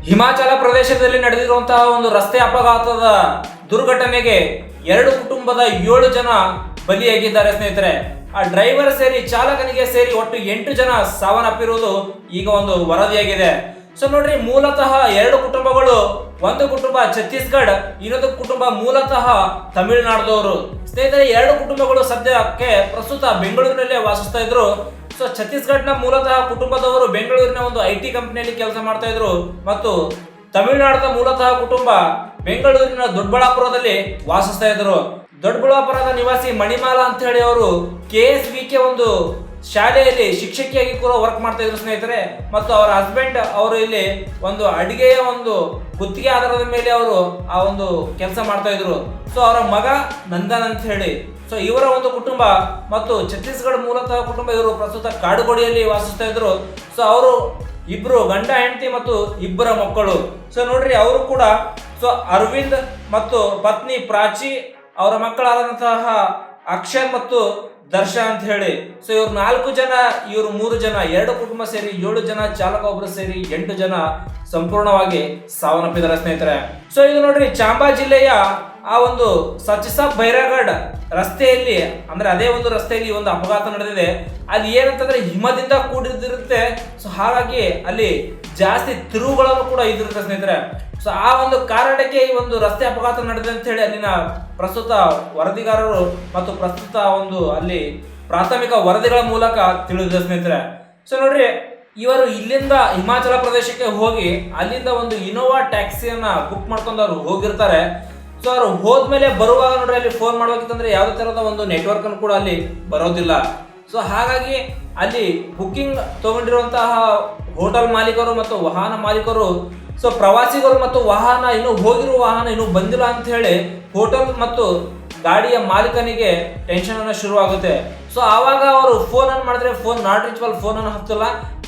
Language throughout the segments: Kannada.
ಹಿಮಾಚಲ ಪ್ರದೇಶದಲ್ಲಿ ನಡೆದಿರುವಂತಹ ಒಂದು ರಸ್ತೆ ಅಪಘಾತದ ದುರ್ಘಟನೆಗೆ ಎರಡು ಕುಟುಂಬದ 7 ಜನ ಬಲಿಯಾಗಿದ್ದಾರೆ ಸ್ನೇಹಿತರೆ. ಆ ಡ್ರೈವರ್ ಸೇರಿ ಚಾಲಕನಿಗೆ ಸೇರಿ ಒಟ್ಟು 8 ಜನ ಸಾವನ್ನಪ್ಪಿರುವುದು ಈಗ ಒಂದು ವರದಿಯಾಗಿದೆ. ಸೊ ನೋಡ್ರಿ, ಮೂಲತಃ ಎರಡು ಕುಟುಂಬಗಳು, ಒಂದು ಕುಟುಂಬ ಛತ್ತೀಸ್ಗಢ, ಇನ್ನೊಂದು ಕುಟುಂಬ ಮೂಲತಃ ತಮಿಳುನಾಡದವರು. ಸ್ನೇಹಿತರೆ, ಎರಡು ಕುಟುಂಬಗಳು ಸದ್ಯಕ್ಕೆ ಪ್ರಸ್ತುತ ಬೆಂಗಳೂರಿನಲ್ಲೇ ವಾಸಿಸ್ತಾ ಇದ್ರು. ಸೊ ಛತ್ತೀಸ್ಗಢನ ಮೂಲತಃ ಕುಟುಂಬದವರು ಬೆಂಗಳೂರಿನ ಒಂದು IT ಕಂಪನಿಯಲ್ಲಿ ಕೆಲಸ ಮಾಡ್ತಾ ಇದ್ರು ಮತ್ತು ತಮಿಳುನಾಡಿನ ಮೂಲತಃ ಕುಟುಂಬ ಬೆಂಗಳೂರಿನ ದೊಡ್ಡಬಳ್ಳಾಪುರದಲ್ಲಿ ವಾಸಿಸ್ತಾ ಇದ್ರು. ದೊಡ್ಡಬಳ್ಳಾಪುರದ ನಿವಾಸಿ ಮಣಿಮಾಲಾ ಅಂತ ಹೇಳಿ ಅವರು KSVK ಒಂದು ಶಾಲೆಯಲ್ಲಿ ಶಿಕ್ಷಕಿಯಾಗಿ ಕೂಡ ವರ್ಕ್ ಮಾಡ್ತಾ ಇದ್ರು ಸ್ನೇಹಿತರೆ. ಮತ್ತು ಅವರ ಹಸ್ಬೆಂಡ್ ಅವರು ಇಲ್ಲಿ ಒಂದು ಅಡಿಗೆಯ ಒಂದು ಗುತ್ತಿಗೆ ಆಧಾರದ ಮೇಲೆ ಅವರು ಆ ಒಂದು ಕೆಲಸ ಮಾಡ್ತಾ ಇದ್ರು. ಸೊ ಅವರ ಮಗ ನಂದನ್ ಅಂತ ಹೇಳಿ, ಸೊ ಇವರ ಒಂದು ಕುಟುಂಬ ಮತ್ತು ಛತ್ತೀಸ್ಗಢ ಮೂಲತಃ ಕುಟುಂಬ ಇವರು ಪ್ರಸ್ತುತ ಕಾಡುಗೋಡಿಯಲ್ಲಿ ವಾಸಿಸ್ತಾ ಇದ್ರು. ಸೊ ಅವರು ಇಬ್ರು ಗಂಡ ಹೆಂಡತಿ ಮತ್ತು ಇಬ್ಬರ ಮಕ್ಕಳು. ಸೊ ನೋಡ್ರಿ, ಅವರು ಕೂಡ ಸೊ ಅರವಿಂದ್ ಮತ್ತು ಪತ್ನಿ ಪ್ರಾಚಿ, ಅವರ ಮಕ್ಕಳಾದಂತಹ ಅಕ್ಷರ್ ಮತ್ತು ದರ್ಶನ್ ಅಂತ ಹೇಳಿ. ಸೊ ಇವ್ರು 4 ಜನ, ಇವರು 3 ಜನ, ಎರಡು ಕುಟುಂಬ ಸೇರಿ 7 ಜನ, ಚಾಲಕ ಒಬ್ಬರು ಸೇರಿ 8 ಜನ ಸಂಪೂರ್ಣವಾಗಿ ಸಾವನ್ನಪ್ಪಿದ್ದಾರೆ ಸ್ನೇಹಿತರೆ. ಸೊ ಇದು ನೋಡ್ರಿ, ಚಾಂಬಾ ಜಿಲ್ಲೆಯ ಆ ಒಂದು ಸಚಿಸಾಬ್ ಭೈರಗಢ ರಸ್ತೆಯಲ್ಲಿ, ಅಂದ್ರೆ ಅದೇ ಒಂದು ರಸ್ತೆಯಲ್ಲಿ ಒಂದು ಅಪಘಾತ ನಡೆದಿದೆ. ಅಲ್ಲಿ ಏನಂತಂದ್ರೆ ಹಿಮದಿಂದ ಕೂಡಿದಿರುತ್ತೆ. ಸೊ ಹಾಗಾಗಿ ಅಲ್ಲಿ ಜಾಸ್ತಿ ತಿರುವುಗಳನ್ನು ಕೂಡ ಇದಿರುತ್ತೆ ಸ್ನೇಹಿತರೆ. ಸೊ ಆ ಒಂದು ಕಾರಣಕ್ಕೆ ಈ ಒಂದು ರಸ್ತೆ ಅಪಘಾತ ನಡೆದಿದೆ ಅಂತ ಹೇಳಿ ಅಲ್ಲಿನ ಪ್ರಸ್ತುತ ವರದಿಗಾರರು ಮತ್ತು ಪ್ರಸ್ತುತ ಒಂದು ಅಲ್ಲಿ ಪ್ರಾಥಮಿಕ ವರದಿಗಳ ಮೂಲಕ ತಿಳಿದಿದೆ ಸ್ನೇಹಿತರೆ. ಸೊ ನೋಡ್ರಿ, ಇವರು ಇಲ್ಲಿಂದ ಹಿಮಾಚಲ ಪ್ರದೇಶಕ್ಕೆ ಹೋಗಿ ಅಲ್ಲಿಂದ ಒಂದು ಇನೋವಾ ಟ್ಯಾಕ್ಸಿಯನ್ನ ಬುಕ್ ಮಾಡ್ಕೊಂಡು ಅವರು ಹೋಗಿರ್ತಾರೆ. ಸೊ ಅವರು ಹೋದ್ಮೇಲೆ ಬರುವಾಗ ನೋಡ್ರಿ, ಅಲ್ಲಿ ಫೋನ್ ಮಾಡ್ಬೇಕಂತಂದ್ರೆ ಯಾವುದೇ ತರಹದ ಒಂದು ನೆಟ್ವರ್ಕ್ ಅನ್ನು ಕೂಡ ಅಲ್ಲಿ ಬರೋದಿಲ್ಲ. ಸೊ ಹಾಗಾಗಿ ಅಲ್ಲಿ ಬುಕ್ಕಿಂಗ್ ತಗೊಂಡಿರುವಂತಹ ಹೋಟೆಲ್ ಮಾಲೀಕರು ಮತ್ತು ವಾಹನ ಮಾಲೀಕರು, ಸೊ ಪ್ರವಾಸಿಗರು ಮತ್ತು ವಾಹನ ಇನ್ನು ಹೋಗಿರುವ ವಾಹನ ಇನ್ನೂ ಬಂದಿಲ್ಲ ಅಂತ ಹೇಳಿ ಹೋಟೆಲ್ ಮತ್ತು ಗಾಡಿಯ ಮಾಲೀಕನಿಗೆ ಟೆನ್ಷನ್ ಅನ್ನ ಶುರುವಾಗುತ್ತೆ. ಸೊ ಆವಾಗ ಅವರು ಫೋನ್ ಅನ್ನು ಮಾಡಿದ್ರೆ ಫೋನ್ ನಾಟ್ ರೀಚಬಲ್, ಫೋನ್ ಅನ್ನು ಹತ್ತಿಲ್ಲ.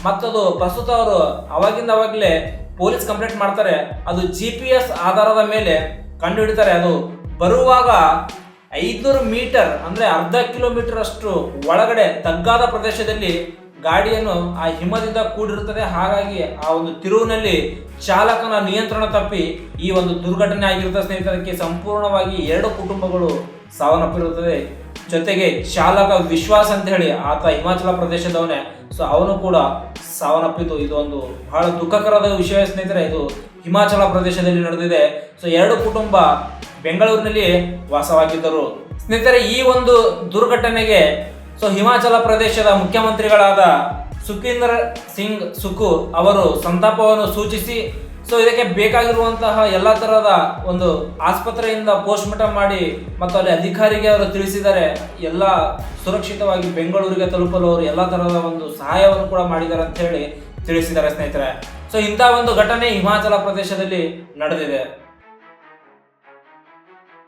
ಮತ್ತದು ಪ್ರಸ್ತುತ ಅವರು ಅವಾಗಲೇ ಪೊಲೀಸ್ ಕಂಪ್ಲೇಂಟ್ ಮಾಡ್ತಾರೆ. ಅದು GPS ಆಧಾರದ ಮೇಲೆ ಕಂಡು ಹಿಡಿತಾರೆ. ಅದು ಬರುವಾಗ 500 ಮೀಟರ್ ಅಂದ್ರೆ ಅರ್ಧ ಕಿಲೋಮೀಟರ್ ಅಷ್ಟು ಒಳಗಡೆ ತಗ್ಗಾದ ಪ್ರದೇಶದಲ್ಲಿ ಗಾಡಿಯನ್ನು ಆ ಹಿಮದಿಂದ ಕೂಡಿರುತ್ತದೆ. ಹಾಗಾಗಿ ಆ ಒಂದು ತಿರುವಿನಲ್ಲಿ ಚಾಲಕನ ನಿಯಂತ್ರಣ ತಪ್ಪಿ ಈ ಒಂದು ದುರ್ಘಟನೆ ಆಗಿರುತ್ತೆ ಸ್ನೇಹಿತರಕ್ಕೆ. ಸಂಪೂರ್ಣವಾಗಿ 2 ಕುಟುಂಬಗಳು ಸಾವನ್ನಪ್ಪಿರುತ್ತದೆ. ಜೊತೆಗೆ ಚಾಲಕ ವಿಶ್ವಾಸ್ ಅಂತ ಹೇಳಿ ಆತ ಹಿಮಾಚಲ ಪ್ರದೇಶದವನೇ. ಸೊ ಅವನು ಕೂಡ ಸಾವನ್ನಪ್ಪಿದ್ದು ಇದು ಒಂದು ಬಹಳ ದುಃಖಕರದ ವಿಷಯ ಸ್ನೇಹಿತರೆ. ಇದು ಹಿಮಾಚಲ ಪ್ರದೇಶದಲ್ಲಿ ನಡೆದಿದೆ. ಸೊ 2 ಕುಟುಂಬ ಬೆಂಗಳೂರಿನಲ್ಲಿ ವಾಸವಾಗಿದ್ದರು ಸ್ನೇಹಿತರೆ. ಈ ಒಂದು ದುರ್ಘಟನೆಗೆ ಸೊ ಹಿಮಾಚಲ ಪ್ರದೇಶದ ಮುಖ್ಯಮಂತ್ರಿಗಳಾದ ಸುಖೀಂದರ್ ಸಿಂಗ್ ಸುಖು ಅವರು ಸಂತಾಪವನ್ನು ಸೂಚಿಸಿ, ಸೊ ಇದಕ್ಕೆ ಬೇಕಾಗಿರುವಂತಹ ಎಲ್ಲ ತರಹದ ಒಂದು ಆಸ್ಪತ್ರೆಯಿಂದ ಪೋಸ್ಟ್ ಮಾರ್ಟಮ್ ಮಾಡಿ ಮತ್ತು ಅಲ್ಲಿ ಅಧಿಕಾರಿಗೆ ಅವರು ತಿಳಿಸಿದ್ದಾರೆ. ಎಲ್ಲ ಸುರಕ್ಷಿತವಾಗಿ ಬೆಂಗಳೂರಿಗೆ ತಲುಪಲು ಅವರು ಎಲ್ಲ ತರಹದ ಒಂದು ಸಹಾಯವನ್ನು ಕೂಡ ಮಾಡಿದ್ದಾರೆ ಅಂತ ಹೇಳಿ ತಿಳಿಸಿದ್ದಾರೆ ಸ್ನೇಹಿತರೆ. ಸೊ ಇಂಥ ಒಂದು ಘಟನೆ ಹಿಮಾಚಲ ಪ್ರದೇಶದಲ್ಲಿ ನಡೆದಿದೆ.